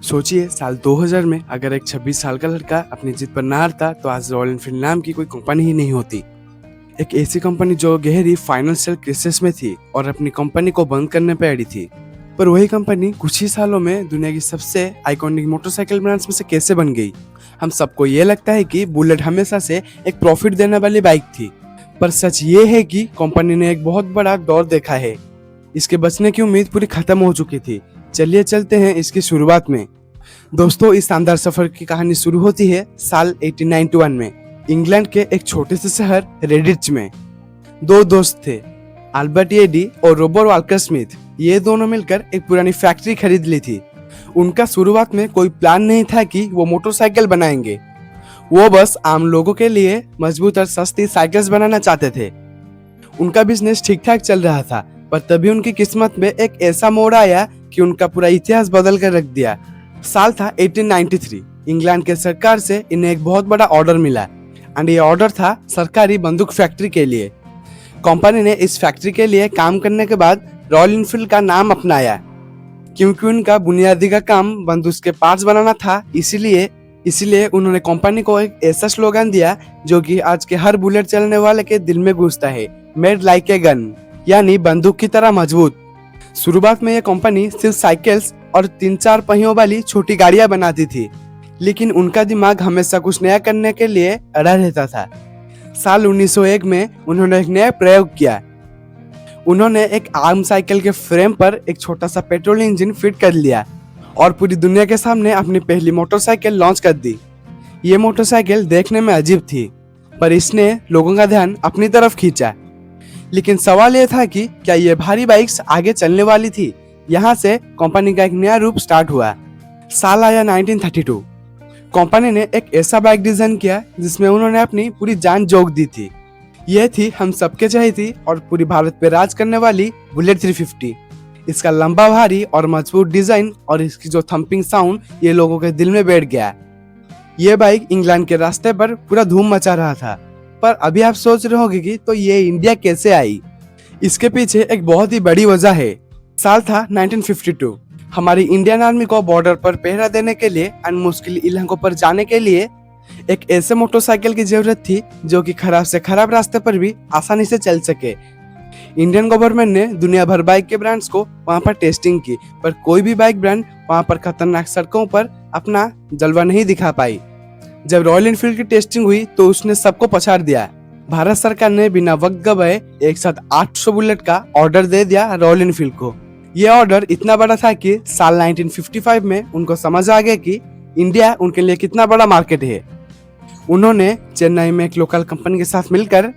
सोचिए साल 2000 में अगर एक 26 साल का लड़का अपनी जिद पर ना हारता तो आज रॉयल एनफील्ड नाम की कोई कंपनी ही नहीं होती। एक ऐसी कंपनी जो गहरी फाइनेंशियल क्राइसिस में थी और अपनी कंपनी को बंद करने पे अड़ी थी। पर वही कंपनी कुछ ही सालों में दुनिया की सबसे आइकॉनिक मोटरसाइकिल ब्रांड्स में से कैसे बन गई। हम सबको ये लगता है कि बुलेट हमेशा से एक प्रॉफिट देने वाली बाइक थी, पर सच ये है कि कंपनी ने एक बहुत बड़ा दौर देखा है। इसके बचने की उम्मीद पूरी खत्म हो चुकी थी। चलिए चलते हैं इसकी शुरुआत में। दोस्तों, इस शानदार सफर की कहानी शुरू होती है साल 1891 में इंग्लैंड के एक छोटे से शहर रेडिच में। दो दोस्त थे, अल्बर्ट एडी और रॉबर्ट वाल्कर स्मिथ। ये दोनों मिलकर एक पुरानी फैक्ट्री खरीद ली थी। उनका शुरुआत में कोई प्लान नहीं था कि वो मोटरसाइकिल बनाएंगे। वो बस आम लोगों के लिए मजबूत और सस्ती साइकिल्स बनाना चाहते थे। उनका बिजनेस ठीक ठाक चल रहा था, पर तभी उनकी किस्मत में एक ऐसा मोड़ आया कि उनका पूरा इतिहास बदल कर रख दिया। साल था 1893। इंग्लैंड के सरकार से इन्हें एक बहुत बड़ा ऑर्डर मिला एंड ये ऑर्डर था सरकारी बंदूक फैक्ट्री के लिए। कंपनी ने इस फैक्ट्री के लिए काम करने के बाद रॉयल एनफील्ड का नाम अपनाया, क्योंकि उनका बुनियादी का काम बंदूक के पार्ट्स बनाना था। इसीलिए उन्होंने कंपनी को एक ऐसा स्लोगन दिया जो कि आज के हर बुलेट चलने वाले के दिल में घुसता है, मेड लाइक ए गन, यानी बंदूक की तरह मजबूत। शुरुआत में यह कंपनी सिर्फ साइकिल्स और 3-4 पहियों वाली छोटी गाड़ियां बनाती थी, लेकिन उनका दिमाग हमेशा कुछ नया करने के लिए अड़ा रहता था। साल 1901 में उन्होंने एक नया प्रयोग किया। उन्होंने एक आर्म साइकिल के फ्रेम पर एक छोटा सा पेट्रोल इंजन फिट कर लिया और पूरी दुनिया के सामने अपनी पहली मोटरसाइकिल लॉन्च कर दी। ये मोटरसाइकिल देखने में अजीब थी, पर इसने लोगों का ध्यान अपनी तरफ खींचा। लेकिन सवाल यह था कि क्या ये भारी बाइक्स आगे चलने वाली थी। यहाँ से कंपनी का एक नया रूप स्टार्ट हुआ। साल आया 1932। कंपनी ने एक ऐसा बाइक डिजाइन किया जिसमें उन्होंने अपनी पूरी जान झोंक दी थी। यह थी हम सबके चाहती और पूरी भारत पे राज करने वाली बुलेट 350। इसका लंबा, भारी और मजबूत डिजाइन और इसकी जो थंपिंग साउंड ये लोगों के दिल में बैठ गया। ये बाइक इंग्लैंड के रास्ते पर पूरा धूम मचा रहा था। पर अभी आप सोच रहे होंगे कि तो ये इंडिया कैसे आई। इसके पीछे एक बहुत ही बड़ी वजह है। साल था 1952। हमारी इंडियन आर्मी को बॉर्डर पर पहरा देने के लिए और मुश्किल इलाकों पर जाने के लिए एक ऐसे मोटरसाइकिल की जरूरत थी जो कि खराब से खराब रास्ते पर भी आसानी से चल सके। इंडियन गवर्नमेंट ने दुनिया भर बाइक के ब्रांड्स को वहां पर टेस्टिंग की, पर कोई भी बाइक ब्रांड वहां पर खतरनाक सड़कों पर अपना जलवा नहीं दिखा पाई। जब रॉयल एनफील्ड की टेस्टिंग हुई तो उसने सबको पछाड़ दिया। भारत सरकार ने बिना वक्त गवाए एक साथ 800 बुलेट का ऑर्डर दे दिया रॉयल एनफील्ड को। यह ऑर्डर इतना बड़ा था कि साल 1955 में उनको समझ आ गया कि इंडिया उनके लिए कितना बड़ा मार्केट है। उन्होंने चेन्नई में एक लोकल कंपनी के साथ मिलकर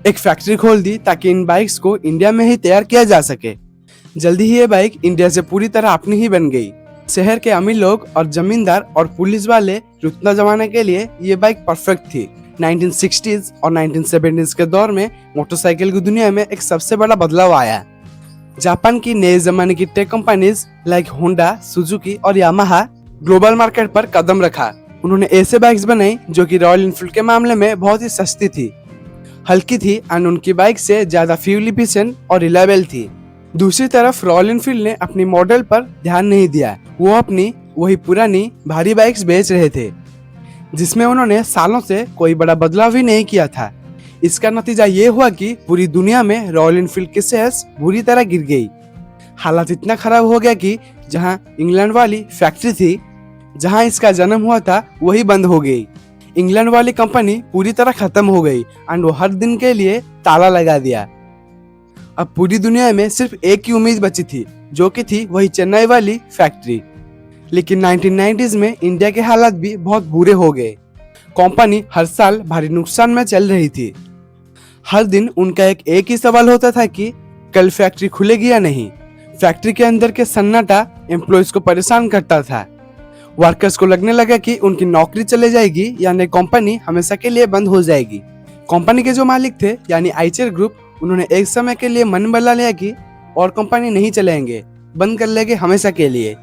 एक फैक्ट्री खोल दी ताकि इन बाइक्स को इंडिया में ही तैयार किया जा सके। जल्दी ही ये बाइक इंडिया से पूरी तरह अपनी ही बन गई। शहर के अमीर लोग और जमींदार और पुलिस वाले रुतबा जमाने के लिए ये बाइक परफेक्ट थी। 1960s और 1970s के दौर में मोटरसाइकिल की दुनिया में एक सबसे बड़ा बदलाव आया। जापान की नए जमाने की tech companies like Honda, Suzuki और यामाहा ग्लोबल मार्केट पर कदम रखा। उन्होंने ऐसे बाइक्स बनाई जो कि रॉयल एनफील्ड के मामले में बहुत ही सस्ती थी, हल्की थी और उनकी बाइक से ज्यादा फ्यूल एफिशिएंट और रिलायबल थी। दूसरी तरफ रॉयल एनफील्ड ने अपनी मॉडल पर ध्यान नहीं दिया। वो अपनी वही पुरानी भारी बाइक्स बेच रहे थे, जिसमें उन्होंने सालों से कोई बड़ा बदलाव ही नहीं किया था। इसका नतीजा ये हुआ कि पूरी दुनिया में रॉयल एनफील्ड की सेल्स बुरी तरह गिर गई। हालात इतना खराब हो गया कि जहां इंग्लैंड वाली फैक्ट्री थी, जहां इसका जन्म हुआ था, वही बंद हो गई। इंग्लैंड वाली कंपनी पूरी तरह खत्म हो गई एंड वो हर दिन के लिए ताला लगा दिया। अब पूरी दुनिया में सिर्फ एक ही उम्मीद बची थी, जो कि थी वही चेन्नई वाली फैक्ट्री। लेकिन 1990s में इंडिया के हालात भी बहुत बुरे हो गए। कंपनी हर साल भारी नुकसान में चल रही थी। हर दिन उनका एक ही सवाल होता था कि कल फैक्ट्री खुलेगी या नहीं। फैक्ट्री के अंदर के सन्नाटा एम्प्लॉयज को परेशान करता था। वर्कर्स को लगने लगा कि उनकी नौकरी चले जाएगी, यानी कंपनी हमेशा के लिए बंद हो जाएगी। कंपनी के जो मालिक थे यानी आइचर ग्रुप, उन्होंने एक समय के लिए मन बना लिया कि और कंपनी नहीं चलाएंगे, बंद कर लेंगे हमेशा के लिए।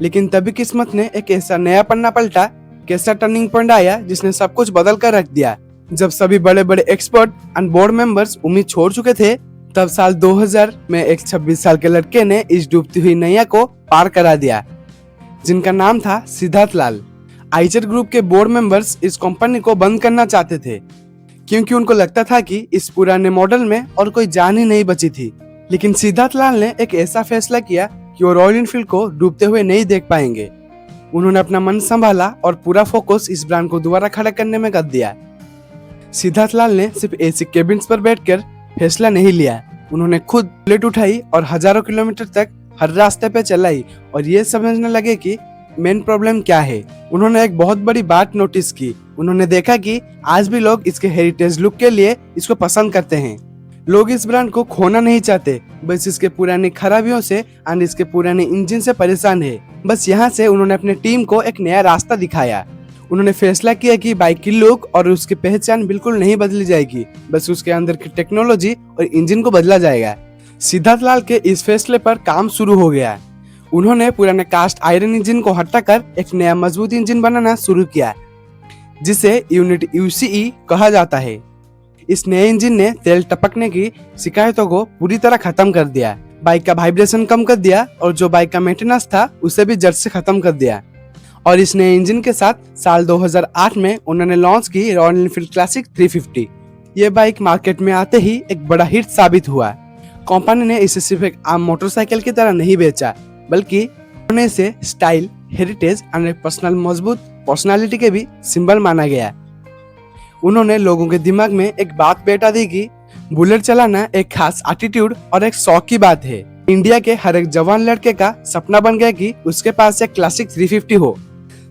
लेकिन तभी किस्मत ने एक ऐसा नया पन्ना पलटा, कैसा टर्निंग पॉइंट आया जिसने सब कुछ बदल कर रख दिया। जब सभी बड़े बड़े एक्सपर्ट एंड बोर्ड मेंबर्स उम्मीद छोड़ चुके थे, तब साल 2000 में एक 26 साल के लड़के ने इस डूबती हुई नैया को पार करा दिया। जिनका नाम था सिद्धार्थ लाल। आइचर ग्रुप के बोर्ड मेंबर्स इस कंपनी को बंद करना चाहते थे क्योंकि उनको लगता था कि इस पुराने मॉडल में और कोई जान ही नहीं बची थी। लेकिन सिद्धार्थ लाल ने एक ऐसा फैसला किया कि वो रॉयल एनफील्ड को डूबते हुए नहीं देख पाएंगे। उन्होंने अपना मन संभाला और पूरा फोकस इस ब्रांड को दोबारा खड़ा करने में कर दिया। सिद्धार्थ लाल ने सिर्फ एसी केबिन्स पर बैठकर फैसला नहीं लिया, उन्होंने खुद बुलेट उठाई और हजारों किलोमीटर तक हर रास्ते पे चलाई और ये समझने लगे कि मेन प्रॉब्लम क्या है। उन्होंने एक बहुत बड़ी बात नोटिस की। उन्होंने देखा कि आज भी लोग इसके हेरिटेज लुक के लिए इसको पसंद करते हैं। लोग इस ब्रांड को खोना नहीं चाहते, बस इसके पुरानी खराबियों से और इसके पुराने इंजन से परेशान है। बस यहाँ से उन्होंने अपने टीम को एक नया रास्ता दिखाया। उन्होंने फैसला किया कि बाइक की लुक और उसकी पहचान बिल्कुल नहीं बदली जाएगी, बस उसके अंदर की टेक्नोलॉजी और इंजन को बदला जाएगा। सिद्धार्थ लाल के इस फैसले पर काम शुरू हो गया। उन्होंने पुराने कास्ट आयरन इंजन को हटाकर एक नया मजबूत इंजन बनाना शुरू किया, जिसे यूनिट यूसीई कहा जाता है। इस नए इंजन ने तेल टपकने की शिकायतों को पूरी तरह खत्म कर दिया, बाइक का वाइब्रेशन कम कर दिया और जो बाइक का मेंटेनेंस था उसे भी जड़ से खत्म कर दिया। और इस नए इंजन के साथ साल 2008 में उन्होंने लॉन्च की रॉयल एनफील्ड क्लासिक 350। ये बाइक मार्केट में आते ही एक बड़ा हिट साबित हुआ। कंपनी ने इसे सिर्फ एक आम मोटरसाइकिल की तरह नहीं बेचा, बल्कि उन्होंने इसे स्टाइल, हेरिटेज और एक मजबूत पर्सनालिटी के भी सिंबल माना गया। उन्होंने लोगों के दिमाग में एक बात बैठा दी कि बुलेट चलाना एक खास एटीट्यूड और एक शौक की बात है। इंडिया के हर एक जवान लड़के का सपना बन गया कि उसके पास एक क्लासिक 350 हो।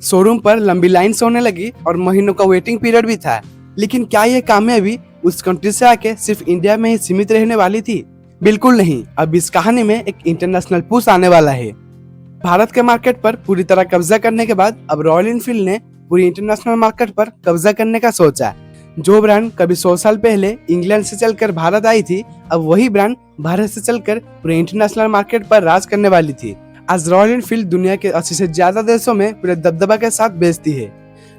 शोरूम पर लंबी लाइन्स होने लगी और महीनों का वेटिंग पीरियड भी था। लेकिन क्या ये कामयाबी उस कंट्री से आके सिर्फ इंडिया में ही सीमित रहने वाली थी? बिल्कुल नहीं। अब इस कहानी में एक इंटरनेशनल पुश आने वाला है। भारत के मार्केट पर पूरी तरह कब्जा करने के बाद अब रॉयल एनफील्ड ने पूरी इंटरनेशनल मार्केट पर कब्जा करने का सोचा। जो ब्रांड कभी 100 साल पहले इंग्लैंड से चलकर भारत आई थी, अब वही ब्रांड भारत से चलकर पूरे इंटरनेशनल मार्केट पर राज करने वाली थी। आज रॉयल एनफील्ड दुनिया के 80 से ज्यादा देशों में पूरे दबदबा के साथ बेचती है।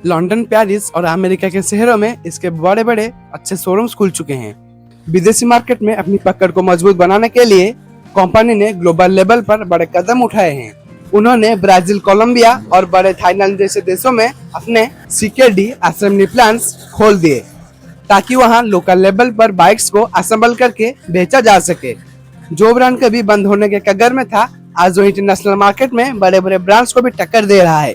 लंदन, पेरिस और अमेरिका के शहरों में इसके बड़े बड़े अच्छे शोरूम्स खुल चुके हैं। विदेशी मार्केट में अपनी पकड़ को मजबूत बनाने के लिए कंपनी ने ग्लोबल लेवल पर बड़े कदम उठाए हैं। उन्होंने ब्राजील, कोलंबिया और बड़े थाईलैंड जैसे देशों में अपने सीकेडी असेंबली प्लांट्स खोल दिए ताकि वहां लोकल लेवल पर बाइक्स को असेंबल करके बेचा जा सके। जो ब्रांड कभी बंद होने के कगार में था, आज वो इंटरनेशनल मार्केट में बड़े बड़े ब्रांड्स को भी टक्कर दे रहा है।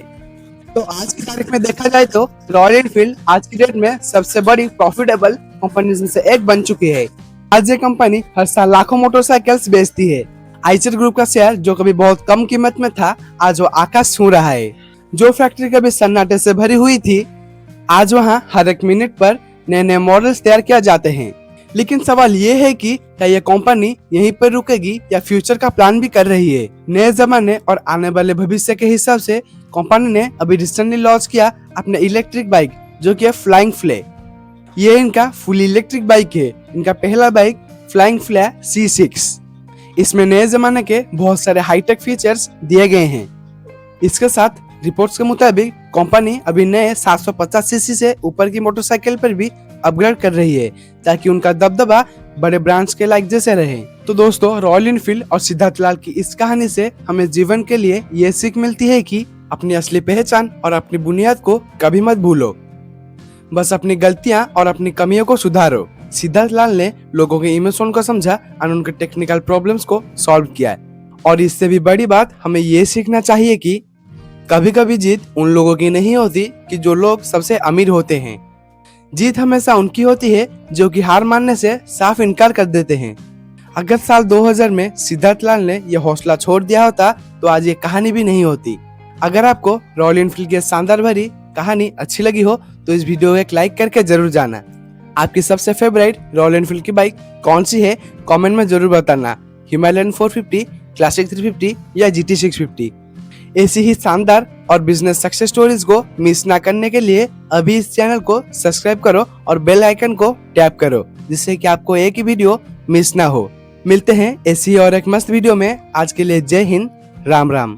तो आज की तारीख में देखा जाए तो रॉयल एनफील्ड आज की डेट में सबसे बड़ी प्रॉफिटेबल कंपनीज में से एक बन चुकी है। आज ये कंपनी हर साल लाखों मोटरसाइकिल्स बेचती है। आइचर ग्रुप का शेयर जो कभी बहुत कम कीमत में था, आज वो आकाश छू रहा है। जो फैक्ट्री कभी सन्नाटे से भरी हुई थी, आज वहाँ हर एक मिनट पर नए नए मॉडल्स तैयार किया जाते हैं। लेकिन सवाल ये है कि क्या यह कंपनी यहीं पर रुकेगी या फ्यूचर का प्लान भी कर रही है? नए जमाने और आने वाले भविष्य के हिसाब से कंपनी ने अभी रिसेंटली लॉन्च किया अपने इलेक्ट्रिक बाइक, जो कि है फ्लाइंग फ्ले। ये इनका फुल इलेक्ट्रिक बाइक है। इनका पहला बाइक फ्लाइंग फ्ले C6। इसमें नए जमाने के बहुत सारे हाईटेक फीचर्स दिए गए हैं। इसके साथ रिपोर्ट्स के मुताबिक कंपनी अभी नए 750 सीसी से ऊपर की मोटरसाइकिल पर भी अपग्रेड कर रही है ताकि उनका दबदबा बड़े ब्रांड्स के लायक जैसे रहे। तो दोस्तों, रॉयल एनफील्ड और सिद्धार्थ लाल की इस कहानी से हमें जीवन के लिए ये सीख मिलती है कि अपनी असली पहचान और अपनी बुनियाद को कभी मत भूलो, बस अपनी गलतियां और अपनी कमियों को सुधारो। सिद्धार्थ लाल ने लोगों के इमोशन को समझा और उनके टेक्निकल प्रॉब्लम्स को सॉल्व किया। और इससे भी बड़ी बात हमें ये सीखना चाहिए कि कभी कभी जीत उन लोगों की नहीं होती कि जो लोग सबसे अमीर होते हैं। जीत हमेशा उनकी होती है जो कि हार मानने से साफ इनकार कर देते हैं। अगर साल 2000 में सिद्धार्थ लाल ने यह हौसला छोड़ दिया होता तो आज ये कहानी भी नहीं होती। अगर आपको रॉयल एनफील्ड की शानदार भरी कहानी अच्छी लगी हो तो इस वीडियो को एक लाइक करके जरूर जाना। आपकी सबसे फेवरेट रॉयल एनफील्ड की बाइक कौन सी है कमेंट में जरूर बताना। हिमालयन 450, क्लासिक 350 या GT 650। ऐसी ही शानदार और बिजनेस सक्सेस स्टोरीज को मिस ना करने के लिए अभी इस चैनल को सब्सक्राइब करो और बेल आइकन को टैप करो, जिससे कि आपको एक ही वीडियो मिस ना हो। मिलते हैं ऐसी और एक मस्त वीडियो में। आज के लिए जय हिंद, राम राम।